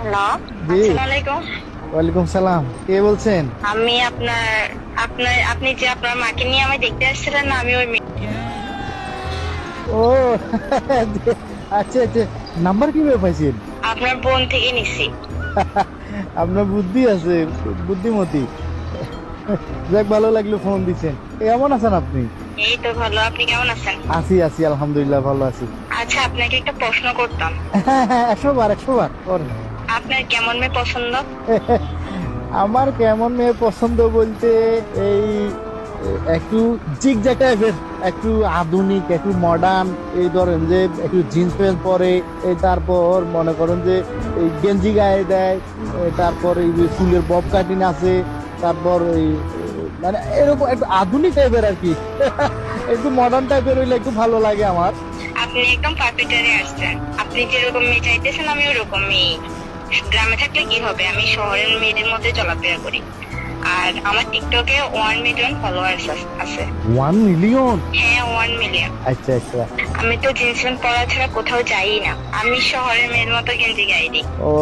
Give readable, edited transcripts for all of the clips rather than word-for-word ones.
Hello, জি, আসসালামু আলাইকুম। ওয়ালাইকুম সালাম। কে বলছেন? আমি আপনি যে আপনার মাকে নিয়ে আমায় দেখতে আসছিলেন না, আমি ওই ও আচ্ছা আচ্ছা, নাম্বার কিভাবে পাইছেন? আপনার বোন থেকে নিছি। আপনার বুদ্ধি আছে, বুদ্ধিমতী। যাক, ভালো লাগলো ফোন দিছেন। কেমন আছেন আপনি? এই তো ভালো, আপনি কেমন আছেন? আছি আছি, আলহামদুলিল্লাহ ভালো আছি। আচ্ছা, আপনাকে একটা প্রশ্ন করতাম। হ্যাঁ হ্যাঁ, 100 বার করেন। আপনার কেমন মেয়ে পছন্দ? আমার কেমন মেয়ে পছন্দ বলতে, এই একটু জিগজ্যাগ টাইপের, একটু আধুনিক, একটু মডার্ন। এই ধরেন যে একটু জিন্স প্যান্ট পরে, এই তারপর মনে করেন যে এই গেঞ্জি গায়ে দেয়, তারপর এই যে চুলের বব কাটিং আছে, তারপর এই মানে এরকম একটু আধুনিক টাইপের আর কি। একটু মডার্ন টাইপের হইলে একটু ভালো লাগে আমার। আপনি একদম পারফেক্টলি আসছেন। আপনি যেরকম মেয়ে চাইতেছেন আমি ওরকম মেয়ে। গ্রামে থাকলে কি হবে, আমি শহরের মেয়েদের মধ্যে চলাফেরা করি। আর আমার টিকটকে 1 মিলিয়ন ফলোয়ার্স আছে। 1 মিলিয়ন? হ্যাঁ, 1 মিলিয়ন। আচ্ছা আচ্ছা। আমি তো জিন্স প্যান্ট পরা ছাড়া কোথাও যাই না। আমি শহরের মেয়ের মতো গেঞ্জি গায়ে দিই। ও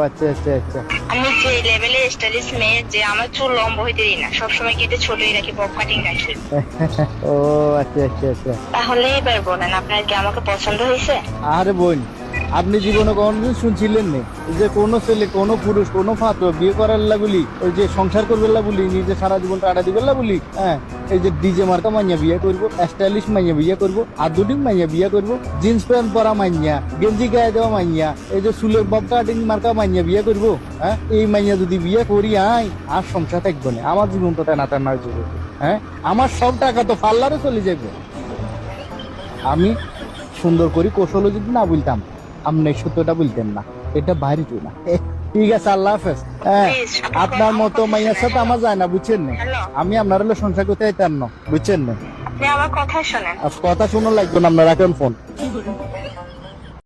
আচ্ছা আচ্ছা আচ্ছা। আমি যে লেভেলে স্টাইলিশ মেয়ে, যে আমার চুল লম্বা হইতে দিই না, সবসময় কেটে ছোটই রাখি, বব কাটিং রাখি। ও আচ্ছা আচ্ছা আচ্ছা। তাহলে এবার বলেন, আপনার কি আমাকে পছন্দ হয়েছে? আরে বোন, আপনি জীবনে কোনদিন শুনছিলেন না যে কোনো ছেলে, কোনো পুরুষ, কোনো ফাতো বিয়ে করার বলি, ওই যে সংসার করবে বলি, নিজে সারা জীবন কাটা দিবে বলি, হ্যাঁ, এই যে ডিজে মার্কা মাইয়া বিয়ে করবো, স্টাইলিশ মাইয়া বিয়ে করবো, আধুনিক মাইয়া বিয়ে করবো, জিন্স প্যান্ট পরা মাইয়া, গেঞ্জি গায়ে দেওয়া মাইয়া, এই যে চুলের বব কাটিং মার্কা মাইয়া বিয়ে করবো, হ্যাঁ, এই মাইয়া যদি বিয়ে করি আর সংসার থাকবো না, আমার জীবন তো টানা টানা যাবে। হ্যাঁ, আমার সব টাকা তো পার্লারে চলে যাবে। আমি সুন্দর করে কৌশল যদি না বলতাম, আপনি এই সত্যটা বলতেন না, এটা বাইরে না। ঠিক আছে, আল্লাহ হাফেজ। হ্যাঁ, প্লিজ, আপনার মতো মাইয়ার সাথে আমার যায় না, বুঝছেন না? হ্যালো, আমি আপনার হলে সংসার করতে চাইতাম না, বুঝছেন না? আপনি আমার কথা শোনেন। আর কথা শুনো লাগবে না, আপনার রাখেন ফোন।